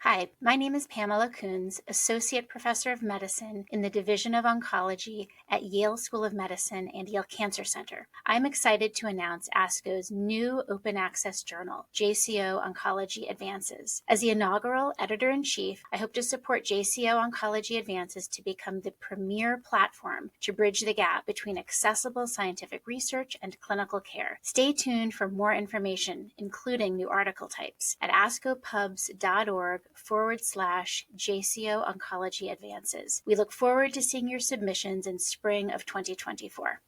Hi, my name is Pamela Coons, Associate Professor of Medicine in the Division of Oncology at Yale School of Medicine and Yale Cancer Center. I'm excited to announce ASCO's new open access journal, JCO Oncology Advances. As the inaugural editor-in-chief, I hope to support JCO Oncology Advances to become the premier platform to bridge the gap between accessible scientific research and clinical care. Stay tuned for more information, including new article types, at ascopubs.org/JCO Oncology Advances. We look forward to seeing your submissions in spring of 2024.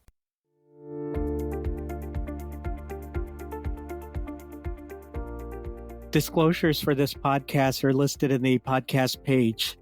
Disclosures for this podcast are listed in the podcast page.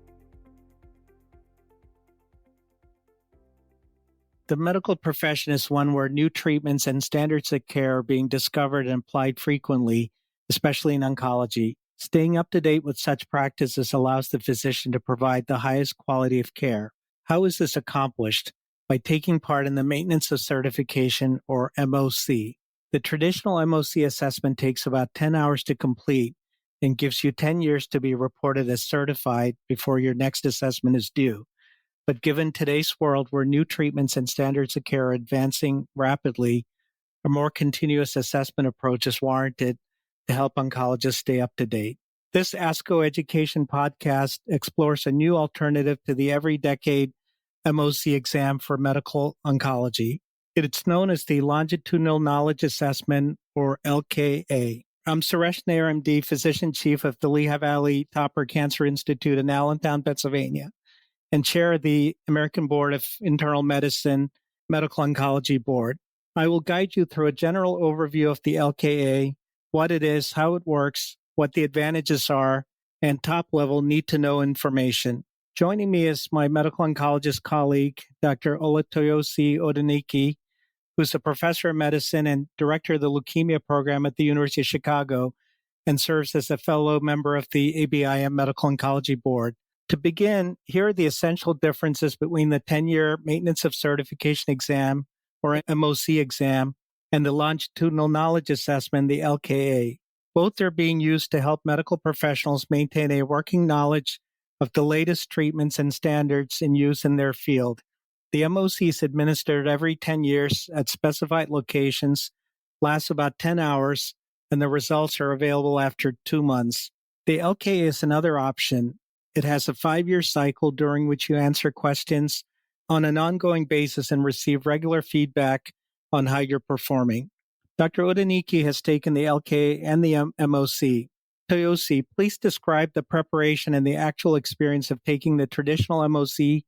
The medical profession is one where new treatments and standards of care are being discovered and applied frequently, especially in oncology. Staying up to date with such practices allows the physician to provide the highest quality of care. How is this accomplished? By taking part in the Maintenance of Certification, or MOC. The traditional MOC assessment takes about 10 hours to complete and gives you 10 years to be reported as certified before your next assessment is due. But given today's world where new treatments and standards of care are advancing rapidly, a more continuous assessment approach is warranted to help oncologists stay up to date. This ASCO Education podcast explores a new alternative to the every decade MOC exam for medical oncology. It's known as the Longitudinal Knowledge Assessment, or LKA. I'm Suresh Nair, MD, Physician Chief of the Lehigh Valley Topper Cancer Institute in Allentown, Pennsylvania, and Chair of the American Board of Internal Medicine Medical Oncology Board. I will guide you through a general overview of the LKA, what it is, how it works, what the advantages are, and top-level need-to-know information. Joining me is my medical oncologist colleague, Dr. Olatoyosi Odenike, who's a professor of medicine and director of the leukemia program at the University of Chicago and serves as a fellow member of the ABIM Medical Oncology Board. To begin, here are the essential differences between the 10-year Maintenance of Certification exam, or MOC exam, and the Longitudinal Knowledge Assessment, the LKA. Both are being used to help medical professionals maintain a working knowledge of the latest treatments and standards in use in their field. The MOC is administered every 10 years at specified locations, lasts about 10 hours, and the results are available after 2 months. The LKA is another option. It has a 5-year cycle during which you answer questions on an ongoing basis and receive regular feedback on how you're performing. Dr. Odenike has taken the LKA and the MOC. Toyosi, please describe the preparation and the actual experience of taking the traditional MOC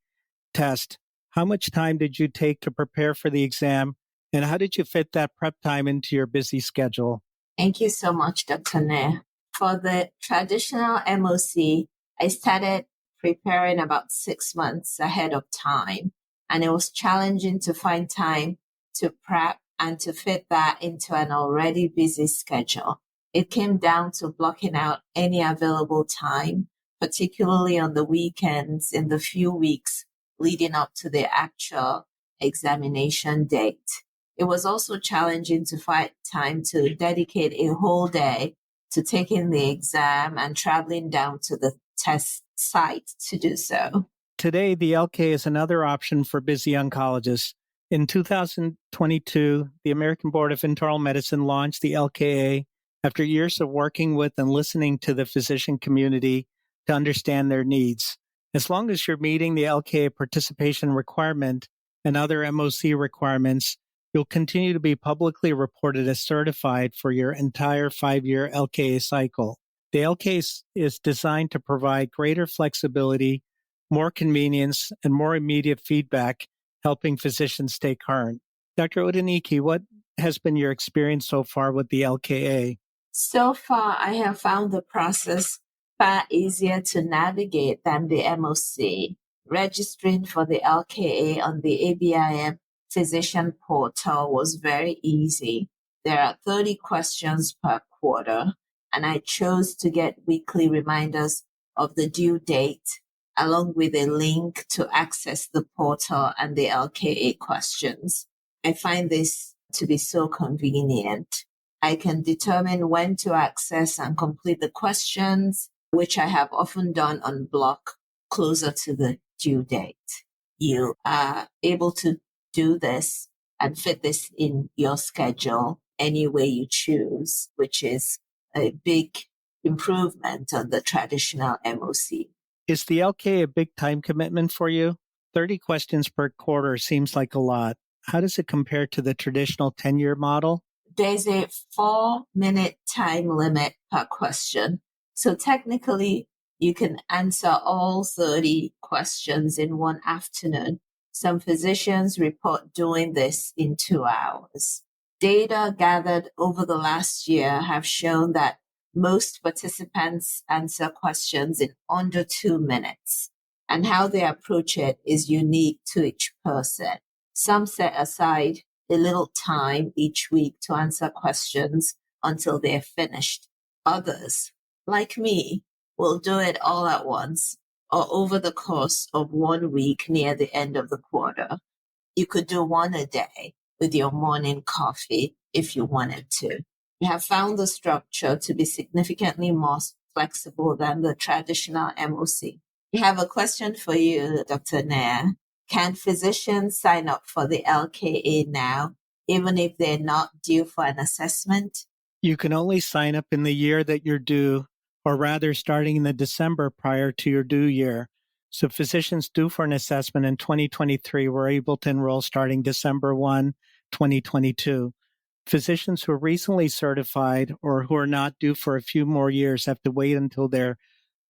test. How much time did you take to prepare for the exam, and how did you fit that prep time into your busy schedule? Thank you so much, Dr. Nair. For the traditional MOC, I started preparing about 6 months ahead of time, and it was challenging to find time to prep and to fit that into an already busy schedule. It came down to blocking out any available time, particularly on the weekends in the few weeks leading up to the actual examination date. It was also challenging to find time to dedicate a whole day to taking the exam and traveling down to the test site to do so. Today, the LKA is another option for busy oncologists. In 2022, the American Board of Internal Medicine launched the LKA after years of working with and listening to the physician community to understand their needs. As long as you're meeting the LKA participation requirement and other MOC requirements, you'll continue to be publicly reported as certified for your entire 5-year LKA cycle. The LKA is designed to provide greater flexibility, more convenience, and more immediate feedback, helping physicians stay current. Dr. Odenike, what has been your experience so far with the LKA? So far, I have found the process far easier to navigate than the MOC. Registering for the LKA on the ABIM physician portal was very easy. There are 30 questions per quarter, and I chose to get weekly reminders of the due date, along with a link to access the portal and the LKA questions. I find this to be so convenient. I can determine when to access and complete the questions which I have often done on block closer to the due date. You are able to do this and fit this in your schedule any way you choose, which is a big improvement on the traditional MOC. Is the LK a big time commitment for you? 30 questions per quarter seems like a lot. How does it compare to the traditional 10-year model? There's a 4-minute time limit per question. So technically, you can answer all 30 questions in one afternoon. Some physicians report doing this in 2 hours. Data gathered over the last year have shown that most participants answer questions in under 2 minutes, and how they approach it is unique to each person. Some set aside a little time each week to answer questions until they're finished. Others, like me, will do it all at once or over the course of 1 week near the end of the quarter. You could do one a day with your morning coffee if you wanted to. We have found the structure to be significantly more flexible than the traditional MOC. We have a question for you, Dr. Nair. Can physicians sign up for the LKA now, even if they're not due for an assessment? You can only sign up in the year that you're due, or rather starting in the December prior to your due year. So physicians due for an assessment in 2023 were able to enroll starting December 1, 2022. Physicians who are recently certified or who are not due for a few more years have to wait until their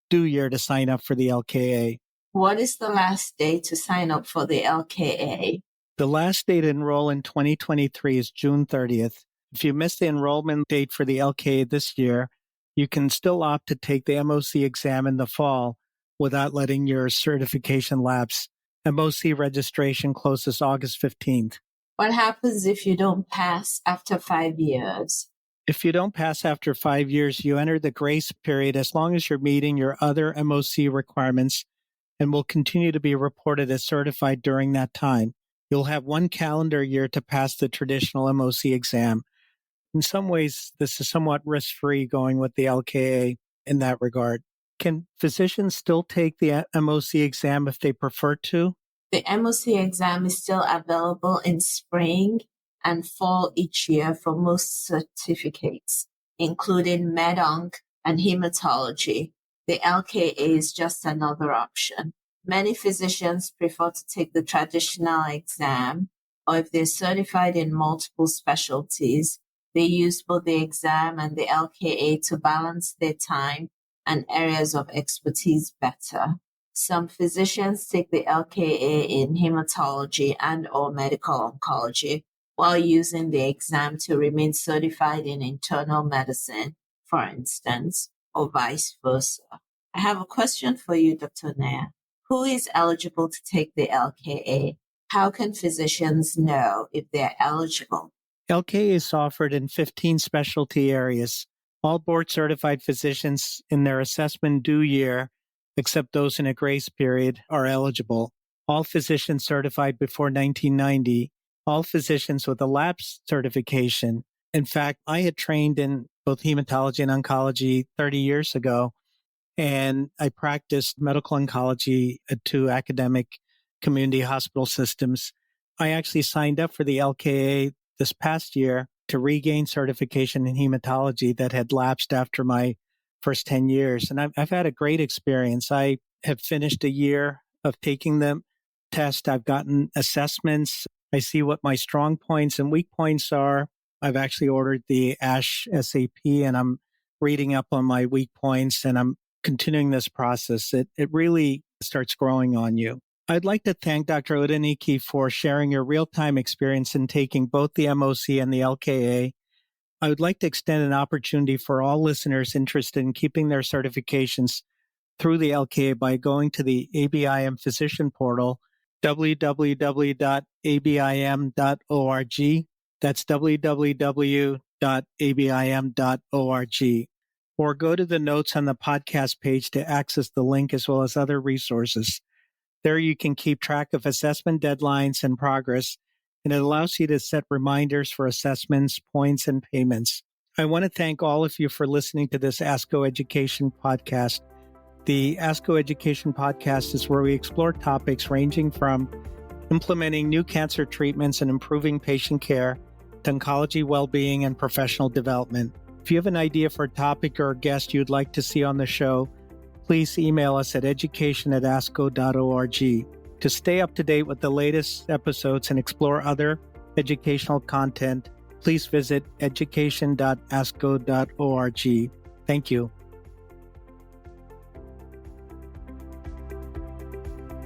due year to sign up for the LKA. What is the last day to sign up for the LKA? The last day to enroll in 2023 is June 30th. If you missed the enrollment date for the LKA this year, you can still opt to take the MOC exam in the fall without letting your certification lapse. MOC registration closes August 15th. What happens if you don't pass after 5 years? If you don't pass after 5 years, you enter the grace period as long as you're meeting your other MOC requirements and will continue to be reported as certified during that time. You'll have 1 calendar year to pass the traditional MOC exam. In some ways, this is somewhat risk-free going with the LKA in that regard. Can physicians still take the MOC exam if they prefer to? The MOC exam is still available in spring and fall each year for most certificates, including Med-Onc and hematology. The LKA is just another option. Many physicians prefer to take the traditional exam, or if they're certified in multiple specialties, they use both the exam and the LKA to balance their time and areas of expertise better. Some physicians take the LKA in hematology and or medical oncology while using the exam to remain certified in internal medicine, for instance, or vice versa. I have a question for you, Dr. Nair. Who is eligible to take the LKA? How can physicians know if they're eligible? LKA is offered in 15 specialty areas. All board-certified physicians in their assessment due year, except those in a grace period, are eligible. All physicians certified before 1990, all physicians with a lapsed certification. In fact, I had trained in both hematology and oncology 30 years ago, and I practiced medical oncology at 2 academic community hospital systems. I actually signed up for the LKA this past year to regain certification in hematology that had lapsed after my first 10 years. And I've had a great experience. I have finished a year of taking the test. I've gotten assessments. I see what my strong points and weak points are. I've actually ordered the ASH SAP and I'm reading up on my weak points and I'm continuing this process. It really starts growing on you. I'd like to thank Dr. Odenike for sharing your real-time experience in taking both the MOC and the LKA. I would like to extend an opportunity for all listeners interested in keeping their certifications through the LKA by going to the ABIM physician portal, www.abim.org. That's www.abim.org. Or go to the notes on the podcast page to access the link as well as other resources. There you can keep track of assessment deadlines and progress, and it allows you to set reminders for assessments, points, and payments. I want to thank all of you for listening to this ASCO Education podcast. The ASCO Education Podcast is where we explore topics ranging from implementing new cancer treatments and improving patient care to oncology well-being and professional development. If you have an idea for a topic or a guest you'd like to see on the show, please email us at education@asco.org. To stay up to date with the latest episodes and explore other educational content, please visit education.asco.org. Thank you.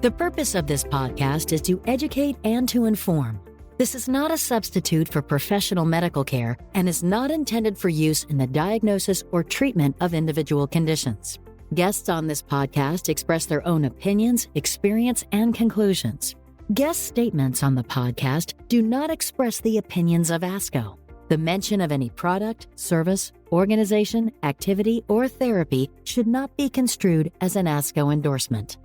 The purpose of this podcast is to educate and to inform. This is not a substitute for professional medical care and is not intended for use in the diagnosis or treatment of individual conditions. Guests on this podcast express their own opinions, experience, and conclusions. Guest statements on the podcast do not express the opinions of ASCO. The mention of any product, service, organization, activity, or therapy should not be construed as an ASCO endorsement.